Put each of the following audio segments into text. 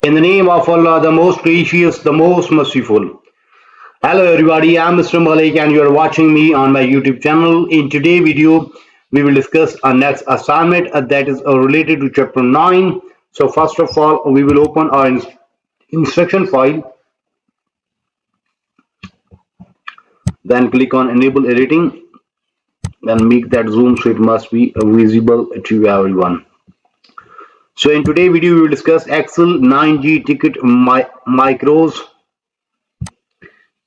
In the name of Allah, the most gracious, the most merciful. Hello everybody, I'm Mr. Malik and you are watching me on my YouTube channel. In today's video, we will discuss our next assignment that is related to chapter 9. So first of all, we will open our instruction file, then click on enable editing, then make that zoom so it must be visible to everyone. So in today's video, we will discuss Excel 9G ticket micros.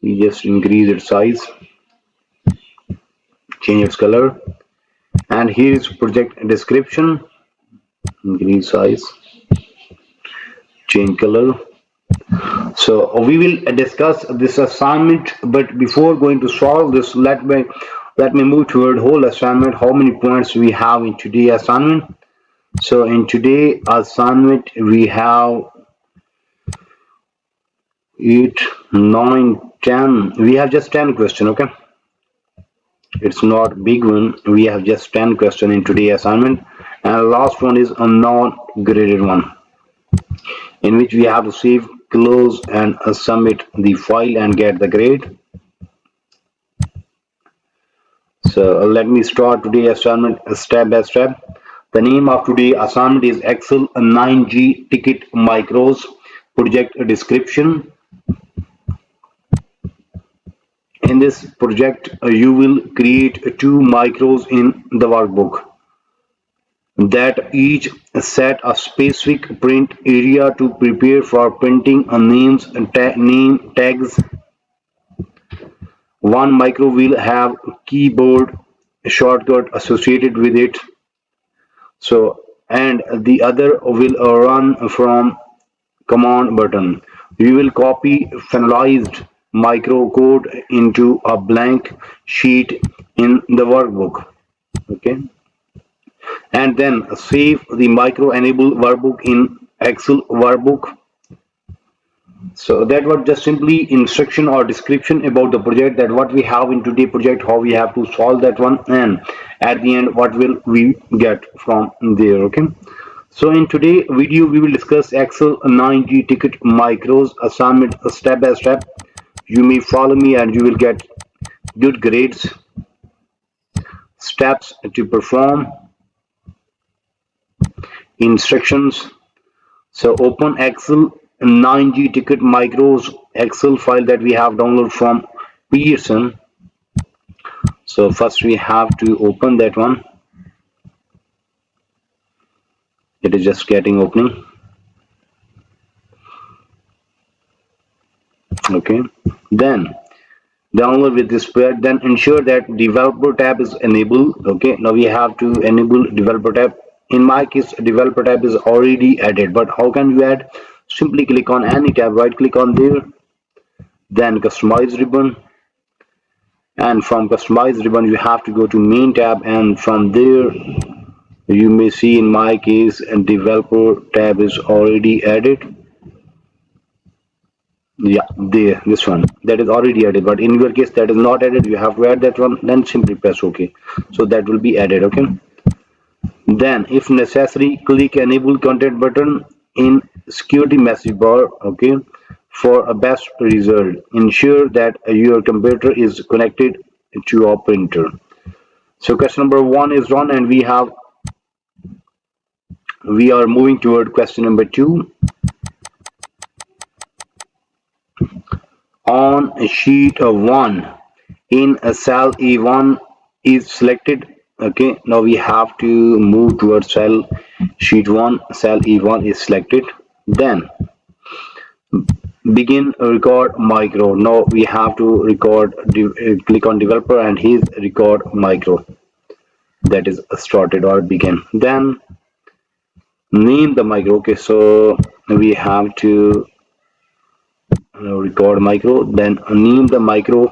We just increase its size, change its color, and here is project description. Increase size, change color. So we will discuss this assignment, but before going to solve this, let me move toward whole assignment. How many points we have in today assignment? So in today assignment we have 8, 9, 10. We have just 10 question. Okay, it's not big one. We have just 10 question in today assignment, and last one is a non-graded one, in which we have to save, close, and submit the file and get the grade. So let me start today's assignment step by step. The name of today's assignment is Excel 9G ticket micros project description. In this project, you will create 2 micros in the workbook that each set a specific print area to prepare for printing names and name tags. One micro will have keyboard shortcut associated with it, so and the other will run from command button. We will copy finalized micro code into a blank sheet in the workbook. Okay, and then save the micro enable workbook in Excel workbook. So that was just simply instruction or description about the project, that what we have in today project, how we have to solve that one, and at the end what will we get from there. Okay, so in today video we will discuss Excel 9G ticket micros assignment step by step. You may follow me and you will get good grades. Steps to perform, instructions. So open Excel 9G ticket micros Excel file that we have downloaded from Pearson. So first we have to open that one. It is just getting opening. Okay, then download with this spread, then ensure that developer tab is enabled. Okay, now we have to enable developer tab. In my case, developer tab is already added, but how can you add? Simply click on any tab, right click on there, then customize ribbon, and from customize ribbon you have to go to main tab, and from there you may see in my case and developer tab is already added. Yeah, there, this one, that is already added, but in your case that is not added. You have to add that one, then simply press OK, so that will be added. Okay, then if necessary click enable content button in security message bar. Okay, for a best result, ensure that your computer is connected to a printer. So question number 1 is done, and we are moving toward question number 2. On sheet 1 in a cell E1 is selected. Okay, now we have to move towards cell sheet 1. Cell E1 is selected, then begin record micro. Now we have to record, click on developer and his record micro, that is started or begin. Then name the micro. Okay, so we have to record micro, then name the micro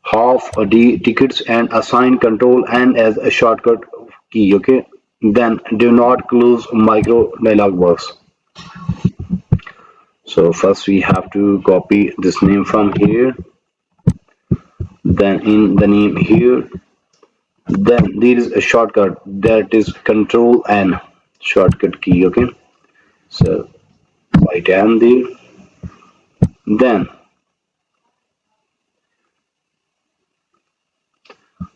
half a D tickets and assign control N as a shortcut key. Okay, then do not close micro dialog box. So first we have to copy this name from here, then in the name here, then there is a shortcut that is control N, shortcut key. Okay, so write n there. Then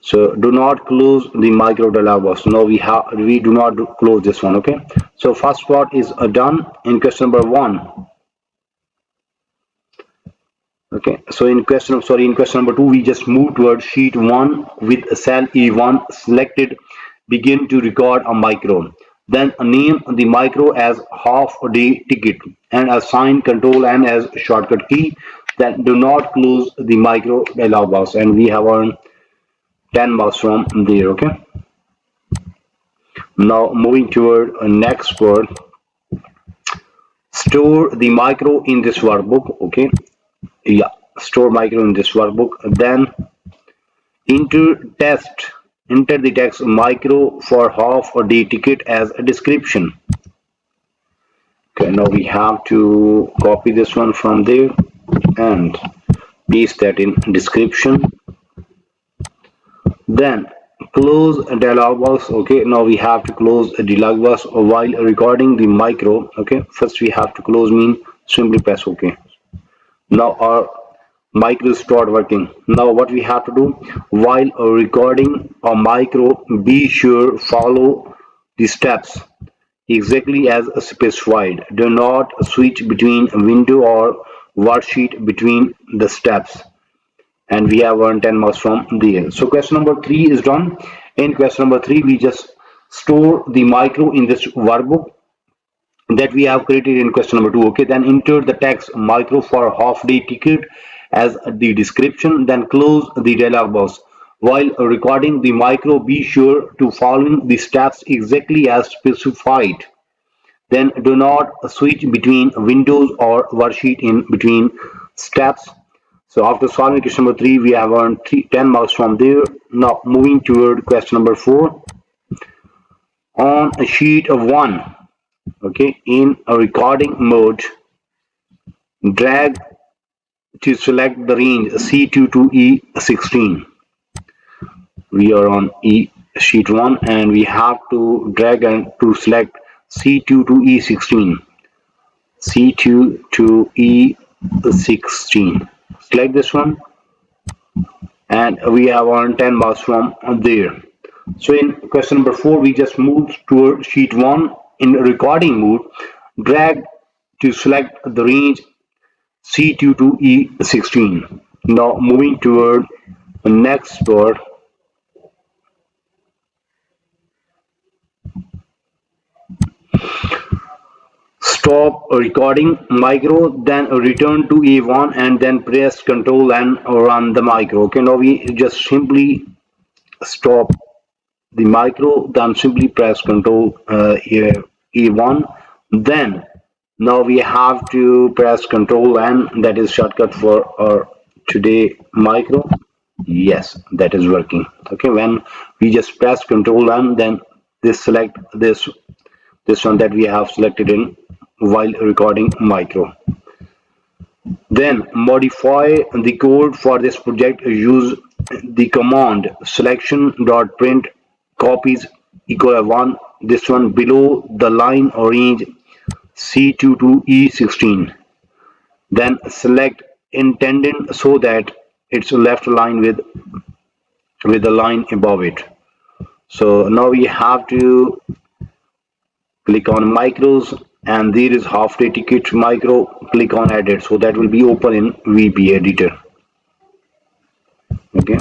so do not close the micro dialog box. No, we do not close this one. Okay, so first part is done in question number 1. Okay, so in question number 2, we just move towards sheet 1 with cell E1 selected, begin to record a micro. Then name the micro as half a day ticket and assign control N as shortcut key. Then do not close the micro dialog box, and we have earned 10 marks from there. Okay, now moving toward next word, store the micro in this workbook. Okay, yeah, store micro in this workbook. Then enter text. Enter the text micro for half a day ticket as a description. Okay, now we have to copy this one from there and paste that in description. Then close a dialog box. Okay, now we have to close a dialog box while recording the micro. Okay, first we have to close, mean simply press OK. Now our micro start working. Now what we have to do, while recording a micro, be sure follow the steps exactly as specified. Do not switch between window or worksheet between the steps, and we have earned 10 marks from there. So question number 3 is done. In question number 3, we just store the micro in this workbook that we have created in question number 2. Okay, then enter the text micro for half day ticket as the description. Then close the dialog box. While recording the micro, be sure to follow the steps exactly as specified. Then do not switch between windows or worksheet in between steps. So after solving question number 3, we have earned 10 marks from there. Now moving toward question number 4. On a sheet of 1, okay, in a recording mode, drag to select the range C2 to E16. We are on sheet 1 and we have to drag and to select C2 to E16. C2 to E16. Select this one and we have earned 10 marks from there. So in question number 4, we just moved to sheet 1 in recording mode, drag to select the range C2 to E16. Now moving toward the next word, stop recording micro, then return to A1 and then press Control and run the micro. Okay, now we just simply stop the micro, then simply press Control A1. Then now we have to press Control N, that is shortcut for our today micro. Yes, that is working. Okay, when we just press Control N, then this select this one that we have selected in while recording micro. Then modify the code for this project. Use the command selection.print copies equal 1, this one below the line range C2 to E16. Then select intended so that it's left line with the line above it. So now we have to click on micros, and there is half day ticket micro. Click on edit, so that will be open in VB editor. Okay,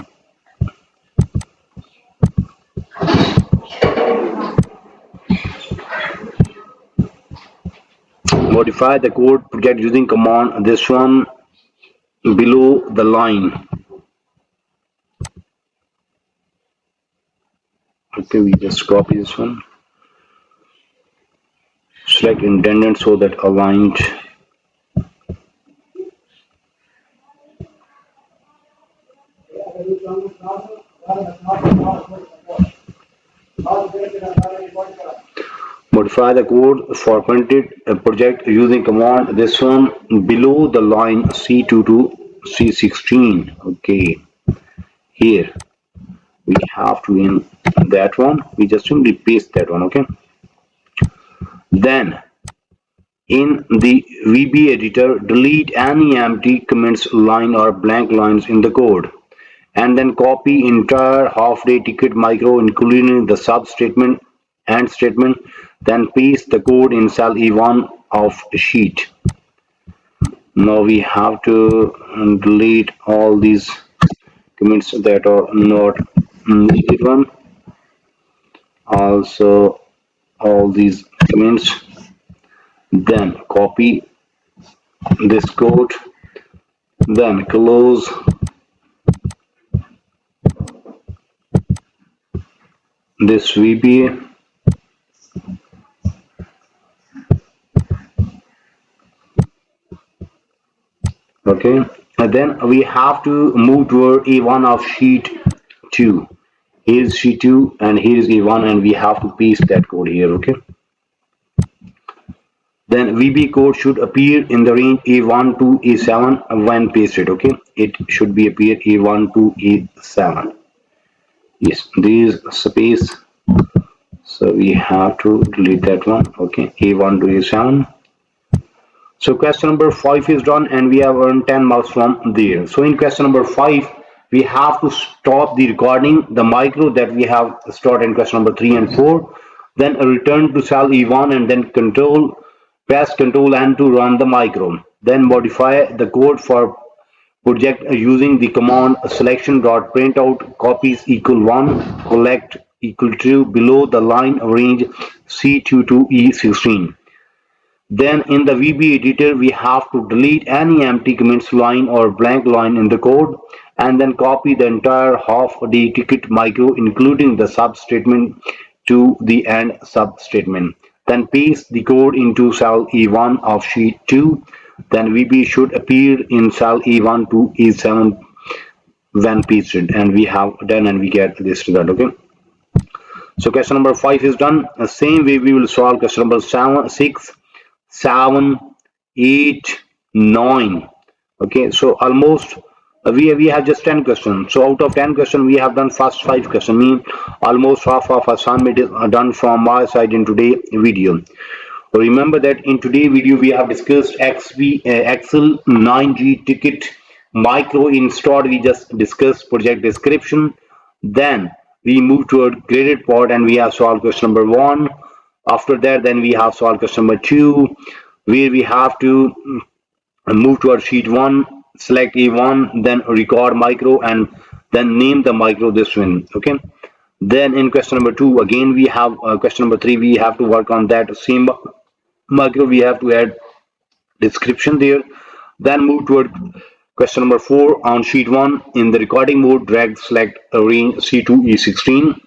modify the code project using command this one below the line. Okay, we just copy this one, select intended so that aligned. Modify the code for printed project using command this one below the line C2 to C16. Okay, here we have to in that one, we just simply paste that one. Okay, then In the VB editor, delete any empty comments line or blank lines in the code, and then copy entire half-day ticket micro including the sub-statement and statement, then paste the code in cell E1 of sheet. Now we have to delete all these comments that are not needed one. Also all these comments, then copy this code, then close this VBA. Okay, and then we have to move toward A1 of sheet 2. Here's sheet 2 and here's A1, and we have to paste that code here. Okay, then VB code should appear in the range A1 to A7 when pasted. Okay, it should be appear A1 to A7. Yes, there is space, so we have to delete that one. Okay, A1 to A7. So question number 5 is done and we have earned 10 marks from there. So in question number 5, we have to stop the recording, the micro that we have stored in question number 3 and 4, then return to cell E1 and then press Control N to run the micro. Then modify the code for project using the command selection.printout copies equal 1, collect equal 2 below the line range C2 to E16. Then in the VB editor, we have to delete any empty comments line or blank line in the code, and then copy the entire half the ticket micro, including the sub statement to the end sub statement. Then paste the code into cell E1 of sheet 2. Then VB should appear in cell E1 to E7 when pasted, and we have done and we get this result. Okay. So question number 5 is done. The same way we will solve question number 6, 7, 8, 9. Okay, so almost we have just 10 questions. So out of 10 questions, we have done first 5 questions. Mean almost half of assignment is done from my side in today's video. Remember that in today's video we have discussed Excel 9G ticket micro installed. We just discussed project description. Then we move to a graded part and we have solved question number 1. After that, then we have solved question number 2, where we have to move to our sheet 1, select A1, then record micro, and then name the micro this one. Okay. Then in question number 2, again we have question number 3. We have to work on that same micro. We have to add description there. Then move toward question number 4 on sheet 1 in the recording mode. Drag select a range C2 E16.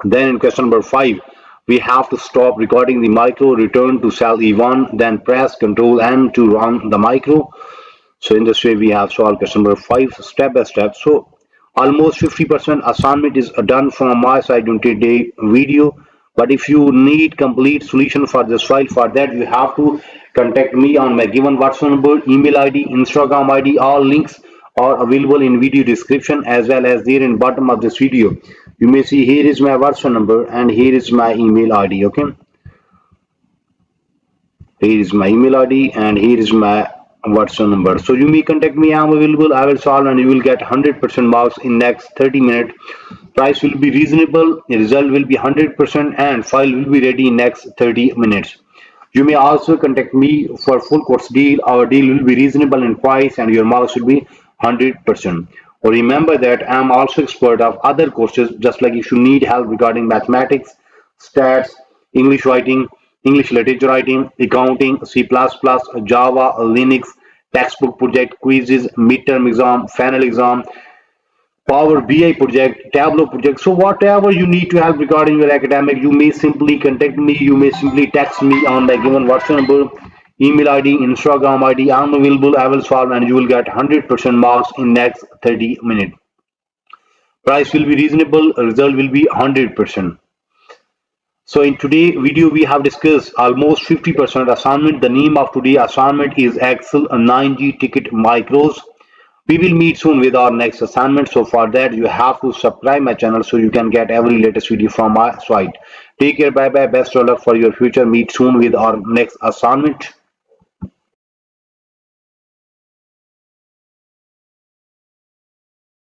Then in question number 5, we have to stop recording the micro, return to cell E1, then press Ctrl N to run the micro. So in this way we have solved question number 5 step by step. So almost 50% assignment is done from my side in today's video. But if you need complete solution for this file, for that you have to contact me on my given WhatsApp number, email ID, Instagram ID. All links are available in video description as well as there in bottom of this video. You may see here is my WhatsApp number and here is my email ID. Okay, here is my email ID and here is my WhatsApp number. So you may contact me. I am available. I will solve and you will get 100% marks in next 30 minutes. Price will be reasonable. The result will be 100% and file will be ready in next 30 minutes. You may also contact me for full course deal. Our deal will be reasonable in price and your marks will be 100%. Remember that I am also expert of other courses, just like if you need help regarding mathematics, stats, English writing, English literature writing, accounting, C++, Java, Linux, textbook project, quizzes, midterm exam, final exam, Power BI project, Tableau project. So whatever you need to help regarding your academic, you may simply contact me. You may simply text me on the given WhatsApp number, email ID, Instagram ID. I'm available. I will solve and you will get 100% marks in next 30 minutes. Price will be reasonable. Result will be 100%. So in today's video, we have discussed almost 50% assignment. The name of today's assignment is Excel 9G ticket micros. We will meet soon with our next assignment. So for that, you have to subscribe my channel so you can get every latest video from my site. Take care. Bye bye. Best of luck for your future. Meet soon with our next assignment.